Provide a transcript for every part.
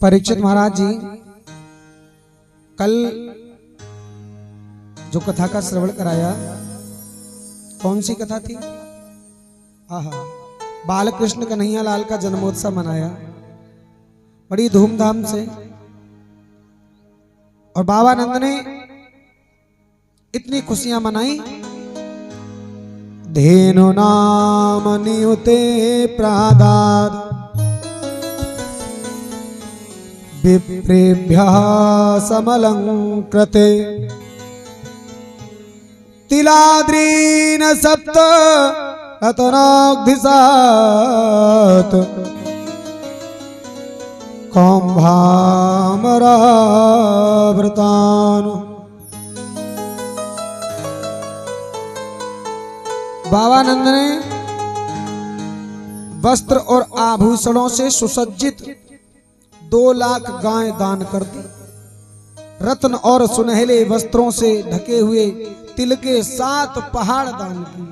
परीक्षित महाराज जी कल जो कथा का श्रवण कराया, कौन सी कथा थी? आहा, बालकृष्ण कन्हैया लाल का जन्मोत्सव मनाया बड़ी धूमधाम से। और बाबा नंद ने इतनी खुशियां मनाई। धेनु नाम नियुते प्रादाद विप्रेभ्यः समलंकृते तिलाद्रीन सप्त रत्नाग्धिसात् कौम्भामरावृतान्। बाबा नंद ने वस्त्र और आभूषणों से सुसज्जित 2 लाख गाय दान कर दी। रत्न और सुनहले वस्त्रों से ढके हुए तिल के 7 पहाड़ दान किए।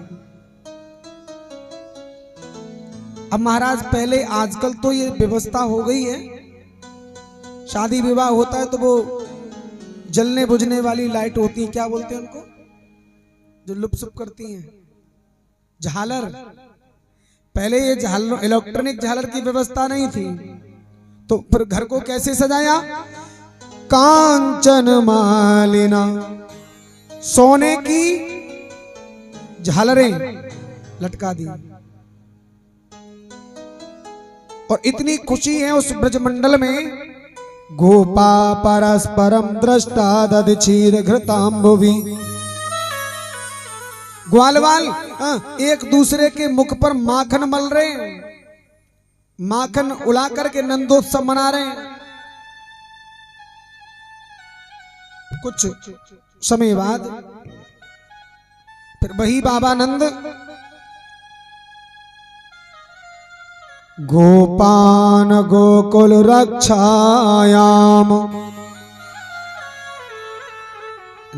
अब महाराज पहले आजकल तो ये व्यवस्था हो गई है, शादी विवाह होता है तो वो जलने बुझने वाली लाइट होती है, क्या बोलते हैं उनको, जो लुप्सुप करती हैं, झालर। पहले ये झालर, इलेक्ट्रॉनिक झालर की व्यवस्था नहीं थी, तो फिर घर को कैसे सजाया? कांचन मालिना, सोने की झालरें लटका दी। और इतनी खुशी है उस ब्रजमंडल में। गोपा परस्परम दृष्टा दधिक्षीर घृतांबुवि। ग्वालवाल एक दूसरे के मुख पर माखन मल रहे हैं, माखन उड़ा करके नंदोत्सव मना रहे हैं। कुछ समय बाद फिर वही बाबा नंद गोपान गोकुल रक्षायाम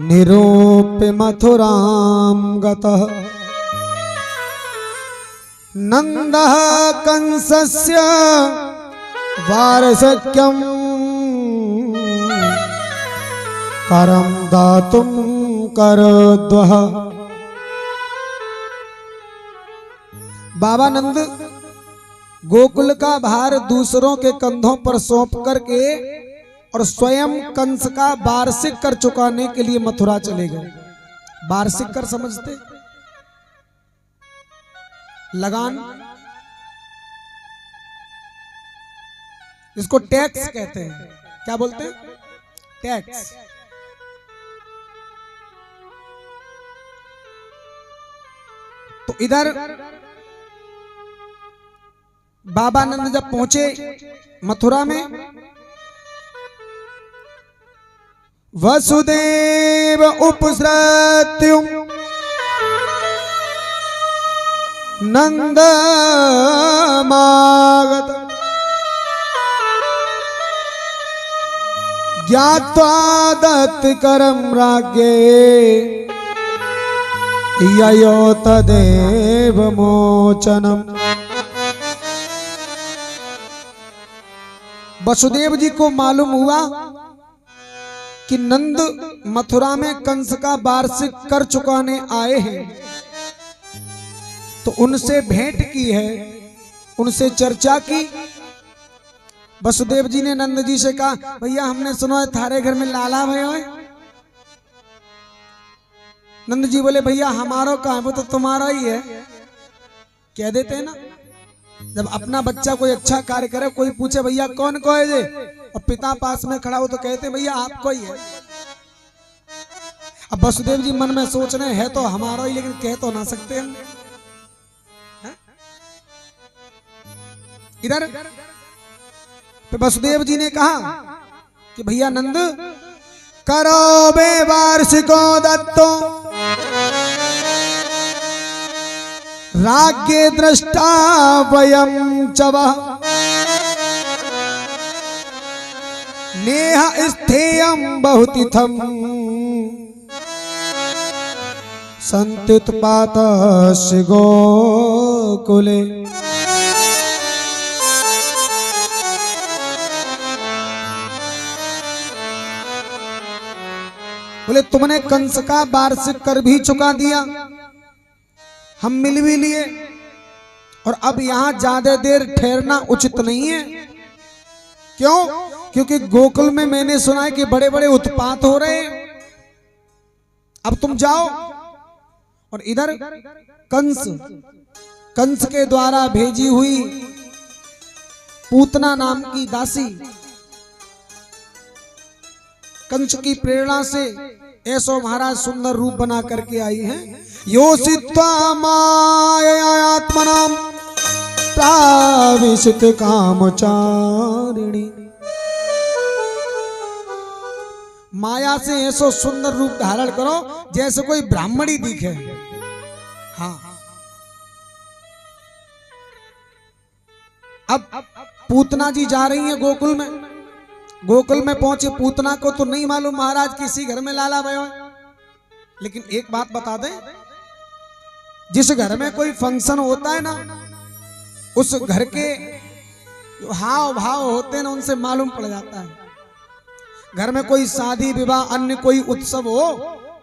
निरूप्य मथुराम गतः नंदः कंसस्य वारसक्यम करम दातुम करोद्वः। बाबा नंद गोकुल का भार दूसरों के कंधों पर सौंप करके और स्वयं कंस का वार्षिक कर चुकाने के लिए मथुरा चले गए। वार्षिक कर समझते? लगान, इसको टैक्स कहते हैं। क्या बोलते हैं? टैक्स। तो इधर बाबा नंद जब पहुंचे मथुरा में, वसुदेव उपसृत्युं नंदमागत ज्ञात्वा दत्तकरं राज्ञे ययो तदेव मोचनम्। वसुदेव जी को मालूम हुआ कि नंद मथुरा में कंस का वार्षिक कर चुकाने आए हैं, तो उनसे भेंट की है, उनसे चर्चा की। वसुदेव जी ने नंद जी से कहा, भैया हमने सुना है थारे घर में लाला भयो है। नंद जी बोले, भैया हमारा का है, वो तो तुम्हारा ही है। कह देते हैं ना, जब अपना बच्चा कोई अच्छा कार्य करे, कोई पूछे भैया कौन को है जे, और पिता पास में खड़ा हो तो कहते भैया आपको ही है। अब वसुदेव जी मन में सोच रहे हैं तो हमारा ही, लेकिन कह तो ना सकते हम। इधर तो वसुदेव जी ने कहा कि भैया नंद, करो बे वार्षिको दत्तो राज्ञे दृष्टा वयं चवः नेह स्थेयं बहुतिथं संत्युत्पातस्य गोकुले। बोले तुमने कंस का वार्षिक कर भी चुका दिया, हम मिल भी लिए, और अब यहां ज्यादा देर ठहरना उचित नहीं है। क्यों? क्योंकि गोकुल में मैंने सुना है कि बड़े बड़े उत्पात हो रहे हैं। अब तुम जाओ। और इधर कंस के द्वारा भेजी हुई पूतना नाम की दासी कंस की प्रेरणा से ऐसो महाराज सुंदर रूप बना करके आई है। योषित्वा मायात्मनाम प्राविशित कामचारिणी। माया से ऐसो सुंदर रूप धारण करो जैसे कोई ब्राह्मणी दिखे। हाँ, अब पूतना जी जा रही है गोकुल में। गोकुल में पहुंचे, पूतना को तो नहीं मालूम महाराज किसी घर में लाला भयो है। लेकिन एक बात बता दें, जिस घर में कोई फंक्शन होता है ना, उस घर के जो हाव भाव होते हैं ना, उनसे मालूम पड़ जाता है। घर में कोई शादी विवाह अन्य कोई उत्सव हो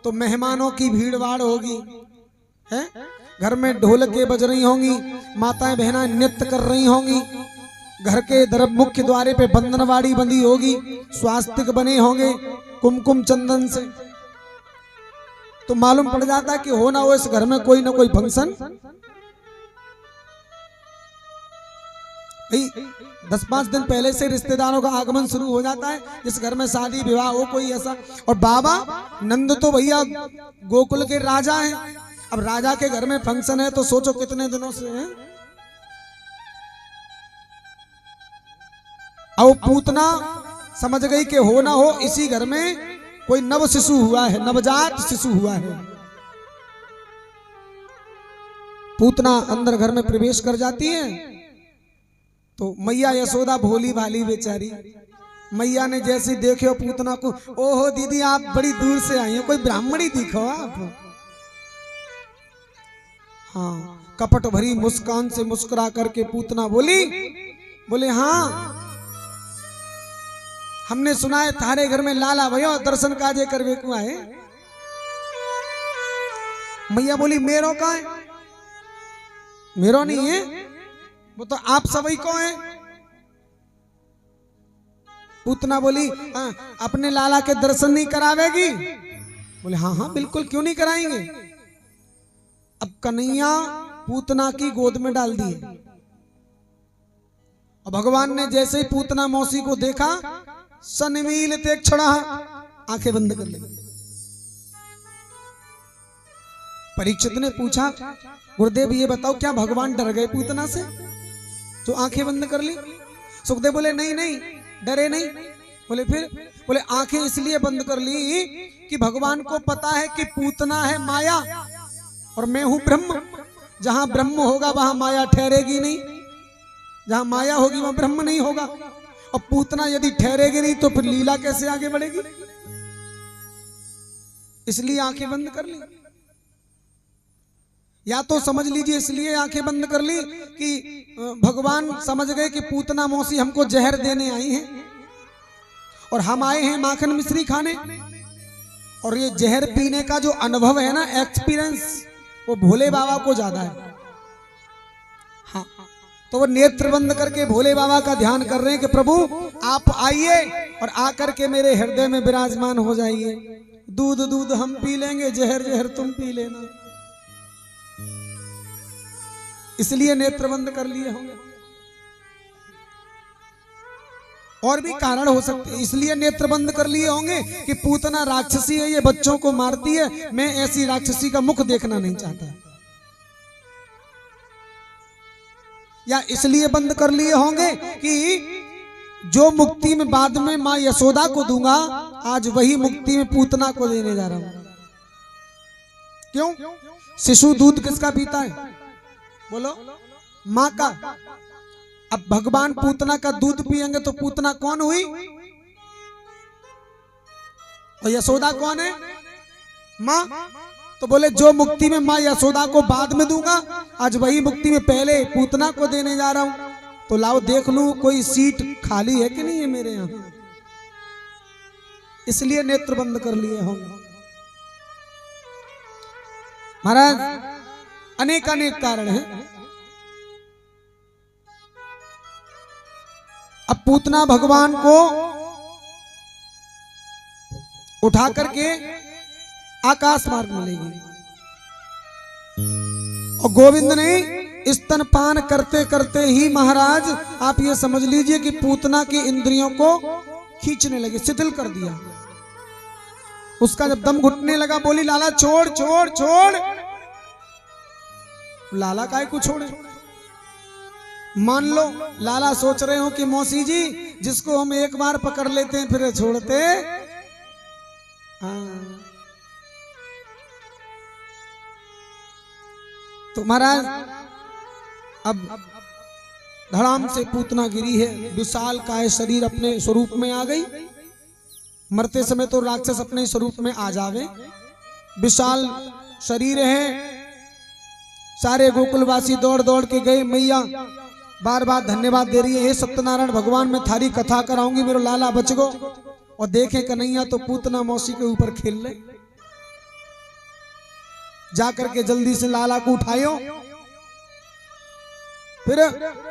तो मेहमानों की भीड़ भाड़ होगी, है? घर में ढोलकें बज रही होंगी, माताएं बहना नृत्य कर रही होंगी, घर के मुख्य द्वारे पे बंधनवाड़ी बंधी होगी, स्वास्तिक बने होंगे कुमकुम चंदन से, तो मालूम पड़ जाता है कि हो ना हो इस घर में कोई ना कोई फंक्शन। 10-5 दिन पहले से रिश्तेदारों का आगमन शुरू हो जाता है, जिस घर में शादी विवाह हो कोई ऐसा। और बाबा नंद तो भैया गोकुल के राजा हैं। अब राजा के घर में फंक्शन है तो सोचो कितने दिनों से है। अब पूतना समझ गई कि हो ना हो इसी घर में कोई नव शिशु हुआ है, नवजात शिशु हुआ है। पूतना अंदर घर में प्रवेश कर जाती है तो मैया यशोदा भोली भाली बेचारी, मैया ने जैसे देखे पूतना को, ओहो दीदी आप बड़ी दूर से आई हैं, कोई ब्राह्मणी दिखो आप। हाँ, कपट भरी मुस्कान से मुस्कुरा करके पूतना बोले हाँ, हमने सुना है थारे घर में लाला भयो दर्शन काजे करवे को आए। मैया बोली मेरो का है? मेरो नहीं है, वो तो आप सभी को है। पूतना बोली अपने लाला के दर्शन नहीं करावेगी? बोले हाँ हाँ बिल्कुल, क्यों नहीं कराएंगे। अब कन्हैया पूतना की गोद में डाल दी। और भगवान ने जैसे ही पूतना मौसी को देखा, सनमील ते क्षणा आंखें बंद कर ली। परीक्षित ने पूछा गुरुदेव ये बताओ क्या भगवान डर गए पूतना से जो आंखें बंद कर ली? सुखदेव बोले नहीं नहीं डरे नहीं। बोले फिर? बोले आंखें इसलिए बंद कर ली कि भगवान को पता है कि पूतना है माया और मैं हूं ब्रह्म। जहां ब्रह्म होगा वहां माया ठहरेगी नहीं, जहां माया होगी वहां ब्रह्म नहीं होगा। और पूतना यदि ठहरेगी नहीं तो फिर लीला कैसे आगे बढ़ेगी? इसलिए आंखें बंद कर ली। या तो समझ लीजिए इसलिए आंखें बंद कर ली कि भगवान समझ गए कि पूतना मौसी हमको जहर देने आई हैं और हम आए हैं माखन मिश्री खाने। और ये जहर पीने का जो अनुभव है ना, एक्सपीरियंस, वो भोले बाबा को ज्यादा है। हाँ, तो वो नेत्र बंद करके भोले बाबा का ध्यान कर रहे हैं कि प्रभु आप आइए और आकर के मेरे हृदय में विराजमान हो जाइए। दूध दूध हम पी लेंगे, जहर जहर तुम पी लेना। इसलिए नेत्र बंद कर लिए होंगे। और भी कारण हो सकते हैं, इसलिए नेत्र बंद कर लिए होंगे कि पूतना राक्षसी है, ये बच्चों को मारती है, मैं ऐसी राक्षसी का मुख देखना नहीं चाहता। या इसलिए बंद कर लिए होंगे कि जो मुक्ति में बाद में मां यशोदा को दूंगा, आज वही मुक्ति में पूतना को देने जा रहा हूं। क्यों? शिशु दूध किसका पीता है? बोलो, मां का। अब भगवान पूतना का दूध पिएंगे तो पूतना कौन हुई? और यशोदा कौन है? मां। तो बोले जो मुक्ति में मां यशोदा को बाद में दूंगा, आज वही मुक्ति में पहले पूतना को देने जा रहा हूं। तो लाओ देख लूं कोई सीट खाली है कि नहीं है मेरे यहां। इसलिए नेत्र बंद कर लिए होंगे। महाराज अनेक अनेक कारण हैं। अब पूतना भगवान को उठा करके आकाश मार्ग मिलेगी और गोविंद ने स्तनपान करते करते ही महाराज आप ये समझ लीजिए कि पूतना की इंद्रियों को खींचने लगे, शिथिल कर दिया। उसका जब दम घुटने लगा बोली लाला छोड़ छोड़ छोड़। लाला काहे को छोड़े? मान लो लाला सोच रहे हो कि मौसी जी जिसको हम एक बार पकड़ लेते हैं फिर छोड़ते। हाँ। तो महाराज अब धड़ाम से पूतना गिरी है, विशाल काय शरीर अपने स्वरूप में आ गई। मरते समय तो राक्षस अपने स्वरूप में आ जावे, विशाल शरीर है। सारे गोकुलवासी दौड़ दौड़ के गए, मैया बार बार धन्यवाद दे रही है, हे सत्यनारायण भगवान मैं थारी कथा कराऊंगी, मेरा लाला बच गो। और देखे कन्हैया तो पूतना मौसी के ऊपर खेल ले। जाकर के जल्दी से लाला को उठायो। फिर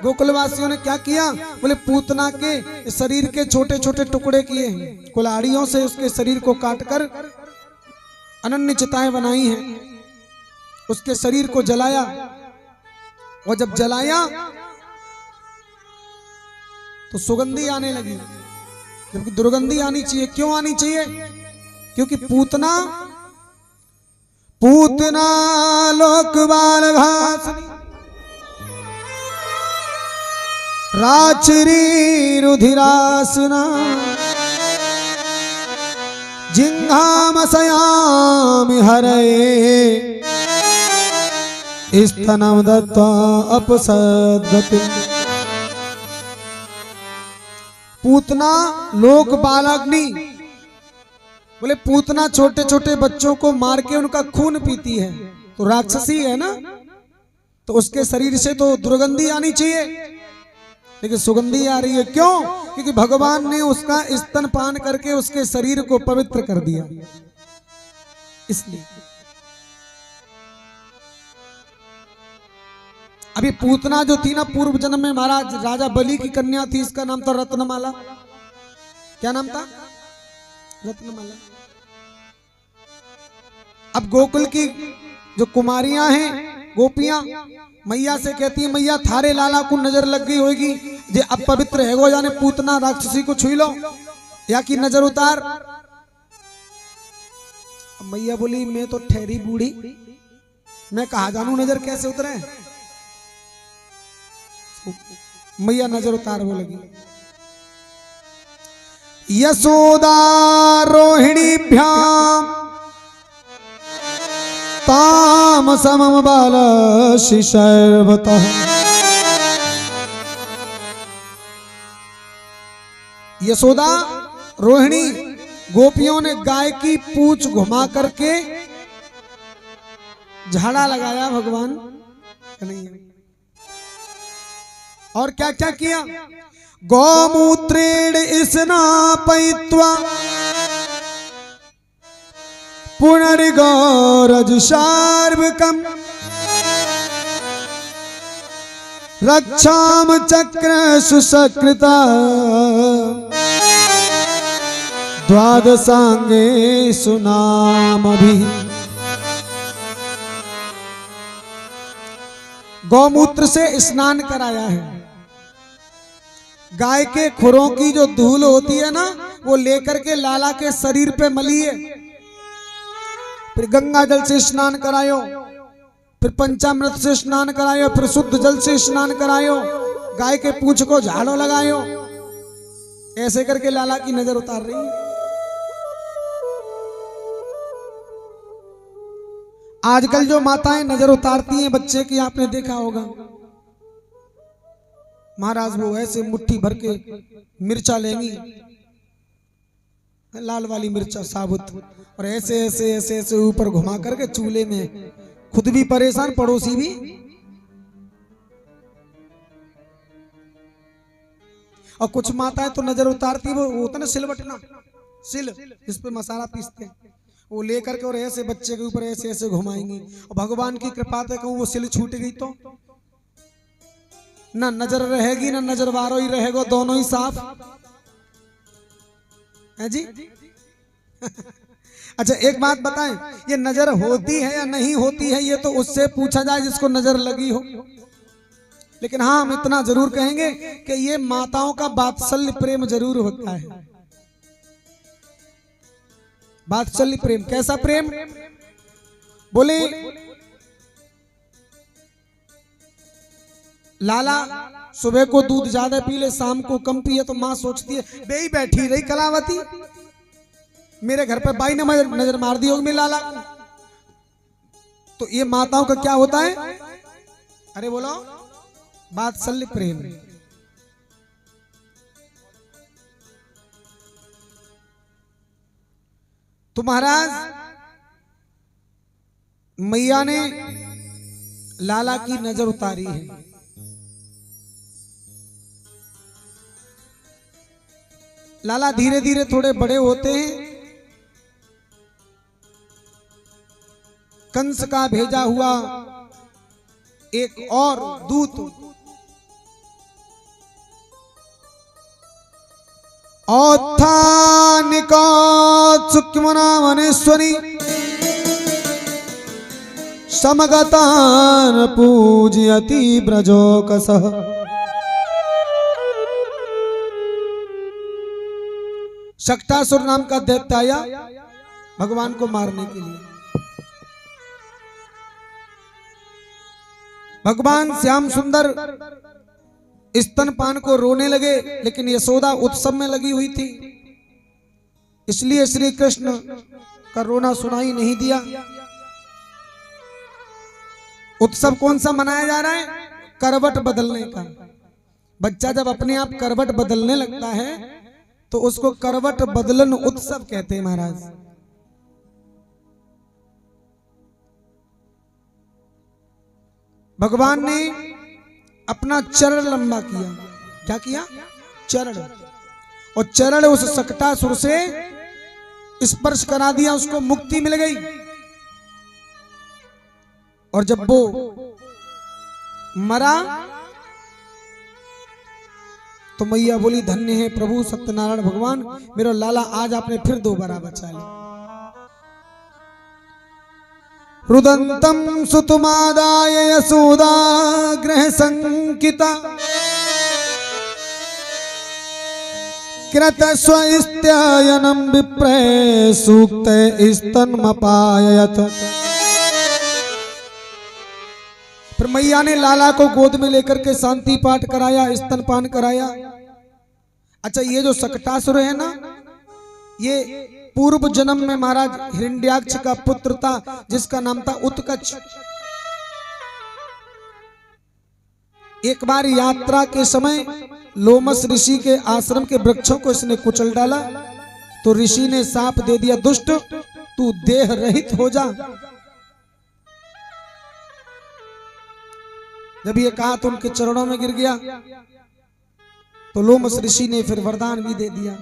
गोकुलवासियों ने क्या किया, बोले पूतना के शरीर के छोटे छोटे टुकड़े किए हैं, कुल्हाड़ियों से उसके शरीर को काटकर अनन्य चिताएं बनाई हैं। उसके शरीर को जलाया और जब जलाया तो सुगंधी आने लगी, जबकि दुर्गंधी आनी चाहिए। क्यों आनी चाहिए? क्योंकि पूतना पूतना लोकबाल घासनी राचरी रुधिरासना जिंघामसयामि हरये स्तनम दत्त्वा अपसद्गति। पूतना लोक बालाग्नि, बोले पूतना छोटे छोटे बच्चों को मार के उनका खून पीती है, तो राक्षसी है ना, तो उसके शरीर से तो दुर्गंधी आनी चाहिए, लेकिन सुगंधी आ रही है। क्यों? क्योंकि भगवान ने उसका स्तनपान करके उसके शरीर को पवित्र कर दिया, इसलिए। अभी पूतना जो थी ना, पूर्व जन्म में महाराज राजा बलि की कन्या थी, इसका नाम था रत्नमाला। क्या नाम था? रत्नमाला। अब गोकुल की जो कुमारियां हैं, गोपियां, मैया से कहती है मैया थारे लाला को नजर लग गई होगी, जे अब पवित्र है वो जाने पूतना राक्षसी को छुई लो या की नजर उतार। मैया बोली मैं तो ठहरी बूढ़ी, मैं कहा जानू नजर कैसे उतरे। मैया नजर उतारने लगी। यशोदा रोहिणीभ्याम ताम समम बाल शिशर्वतः। यशोदा रोहिणी गोपियों ने गाय की पूंछ घुमा करके झाड़ा लगाया भगवान कन्हैया। और क्या क्या किया? गौमूत्रेण स्नापयित्वा पुनर्गौरज शार्वकम् रक्षाम चक्र सुसकृता द्वादशांगे सुनामभि। गौमूत्र से स्नान कराया है। गाय के खुरों की जो धूल होती है ना, वो लेकर के लाला के शरीर पे मलिए, फिर गंगा जल से स्नान करायो, फिर पंचामृत से स्नान करायो, फिर शुद्ध जल से स्नान करायो, गाय के पूंछ को झाड़ो लगायो। ऐसे करके लाला की नजर उतार रही है। आजकल जो माताएं नजर उतारती हैं बच्चे की, आपने देखा होगा महाराज, वो ऐसे मुट्ठी भर के मिर्चा लेंगी, लाल वाली मिर्चा साबुत, और ऐसे ऐसे ऐसे ऐसे ऊपर घुमा करके चूल्हे में, खुद भी परेशान पड़ोसी भी। और कुछ माताएं तो नजर उतारती, वो होता ना सिलवटना, सिल जिस पे मसाला पीसते हैं, वो लेकर के और ऐसे बच्चे के ऊपर ऐसे ऐसे घुमाएंगी, और भगवान की कृपा से कहूँ वो सिल छूट गई तो ना नजर रहेगी ना नजर वारो ही रहेगा, दोनों ही साफ है जी। अच्छा एक बात बताएं, ये नजर होती है या नहीं होती है ये तो उससे पूछा जाए जिसको नजर लगी हो, लेकिन हाँ हम इतना जरूर कहेंगे कि ये माताओं का वात्सल्य प्रेम जरूर होता है। वात्सल्य प्रेम, कैसा प्रेम बोले? लाला सुबह को दूध ज्यादा पी ले, शाम को कम पिए, तो माँ सोचती है बेई बैठी रही कलावती, मेरे घर पे बाई ने नजर मार दी होगी मेरे लाला। तो ये माताओं का क्या होता है? अरे बोलो, वात्सल्य प्रेम। तो महाराज मैया ने लाला की नजर उतारी है। लाला धीरे धीरे थोड़े बड़े होते हैं, कंस का भेजा हुआ एक और दूत औत्थानिका सुक्ष्मना वनेश्वरी समगतान पूजयति ब्रजोकसः। शक्तासुर नाम का दैत्य आया भगवान को मारने के लिए। भगवान श्याम सुंदर स्तनपान को रोने लगे, लेकिन यशोदा उत्सव में लगी हुई थी, इसलिए श्री कृष्ण का रोना सुनाई नहीं दिया। उत्सव कौन सा मनाया जा रहा है? करवट बदलने का। बच्चा जब अपने आप करवट बदलने लगता है तो उसको करवट बदलन उत्सव कहते हैं महाराज। भगवान ने अपना चरण लंबा किया। क्या किया? चरण। और चरण उस शक्तासुर से स्पर्श करा दिया, उसको मुक्ति मिल गई। और जब वो मरा तो मैया बोली धन्य है प्रभु सत्यनारायण भगवान, मेरा लाला आज आपने फिर दोबारा बचा लिया। रुदंतम सुतुमादाय यशोदा ग्रह संकिता कृत स्वस्त्यायनम विप्रे सूक्त स्तन्मपायत। फिर मैया ने लाला को गोद में लेकर के शांति पाठ कराया, स्तनपान कराया। अच्छा ये जो शक्तासुर है ना, ये पूर्व जन्म में महाराज हिरण्याक्ष का पुत्र था, जिसका नाम था उत्कच। एक बार यात्रा के समय लोमस ऋषि के आश्रम के वृक्षों को इसने कुचल डाला, तो ऋषि ने शाप दे दिया, दुष्ट तू देह रहित हो जा। जब ये कहा तो उनके चरणों में गिर गया। तो लोमस ऋषि ने फिर वरदान भी दे दिया,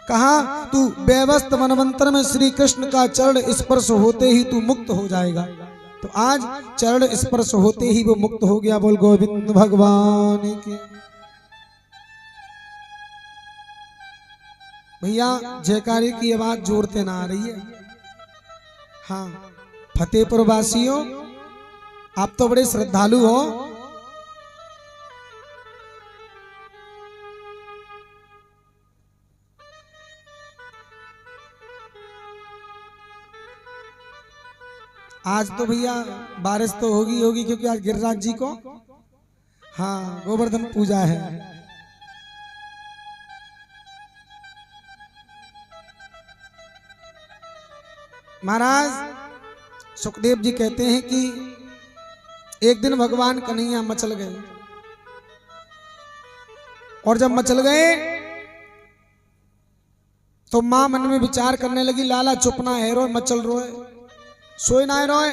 कहा तू व्यवस्थ वनवंतर में श्री कृष्ण का चरण स्पर्श होते ही तू मुक्त हो जाएगा। तो आज चरण स्पर्श होते ही वो मुक्त हो गया। बोल गोविंद भगवान की। भैया जयकारे की आवाज जोर से ना आ रही है। हाँ फतेहपुर वासियों, आप तो बड़े श्रद्धालु हो। आज तो भैया बारिश तो होगी होगी, क्योंकि आज गिरिराज जी को हाँ गोवर्धन पूजा है। महाराज सुखदेव जी कहते हैं कि एक दिन भगवान कन्हैया मचल गए, और जब मचल गए तो मां मन में विचार करने लगी, लाला चुप ना है रोए, मचल रोए, सोए ना है रोए।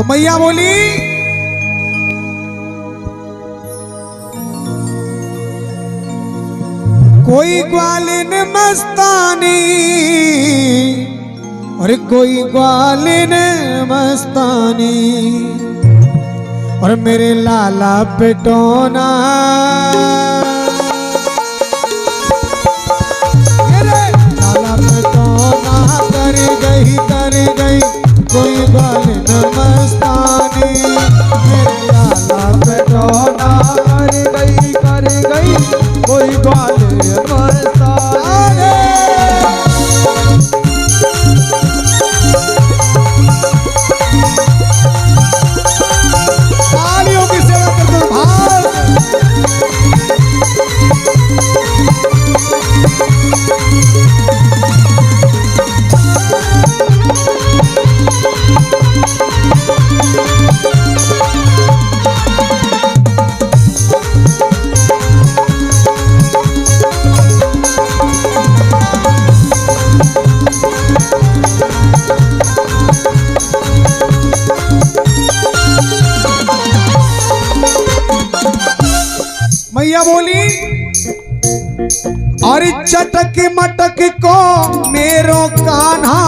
तो मैया बोली कोई ग्वालिन मस्तानी और कोई ग्वालिन मस्तानी और मेरे लाला पिटोना लाला पिटोना कर गई कोई ग्वालिन मस्तानी मेरे लाला पिटोना कर गई कोई ग्वालिन मस्तानी। तालियों की सेवा करते हो भाई। मैया बोली और चटक मटक को मेरो कान्हा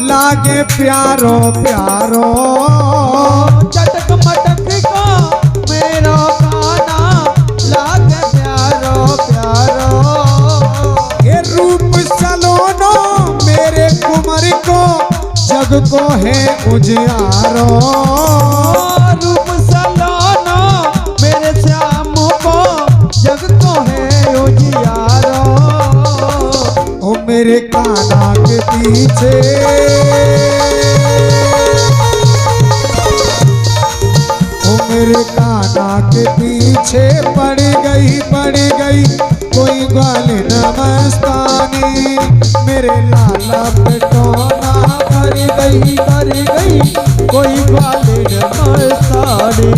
लागे प्यारो प्यारो चटक मटक को मेरो कान्हा लागे प्यारो प्यारो ये रूप सलोनो मेरे कुंवर को जग को है उजियारो रूप सलोनो मेरे श्याम को जग को है उजियारो ओ मेरे कान्हा के पीछे ओ मेरे कान्हा के पीछे पड़ गई कोई ग्वालिन मस्तानी मेरे लाला पिटोना कर गई कोई ग्वालिन मस्तानी।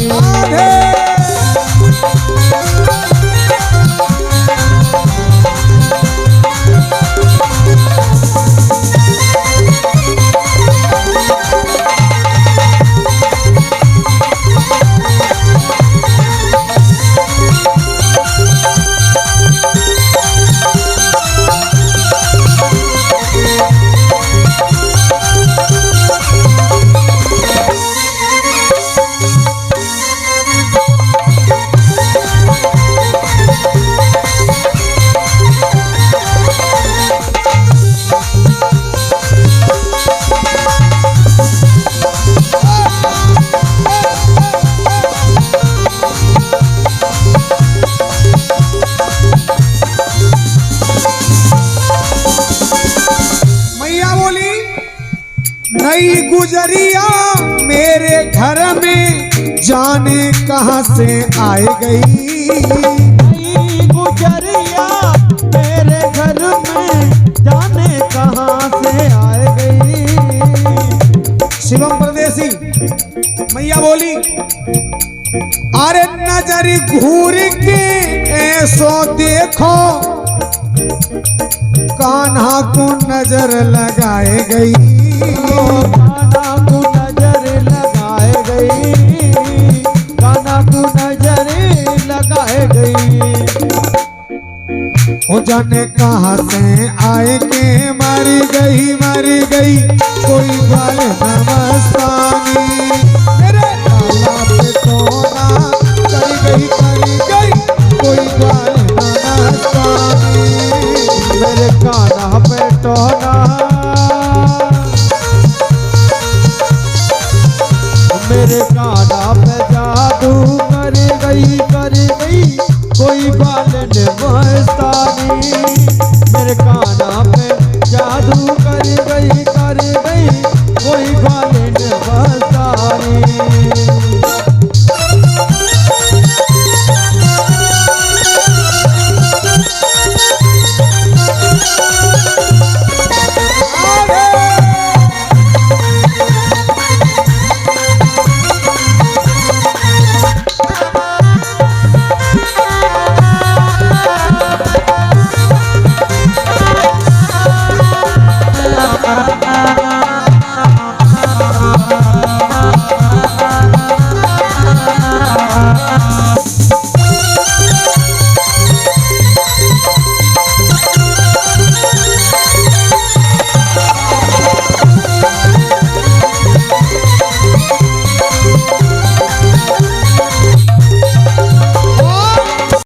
नई गुजरिया मेरे घर में जाने कहां से आए गई नई गुजरिया मेरे घर में जाने कहां से आए गई। शिवम परदेसी मैया बोली अरे नजर घूर के ऐसो देखो कान्हा को नजर लगाए गई कान्हा को नजर लगाए गई कान्हा को नजर लगाए गई। वो जाने कहां से आए के मर गई कोई ग्वालिन मस्तानी मेरे लाला पिटोना कर गई कोई ग्वालिन मस्तानी मेरे कान्हा पिटोना मेरे कान्हा पे जादू कर गई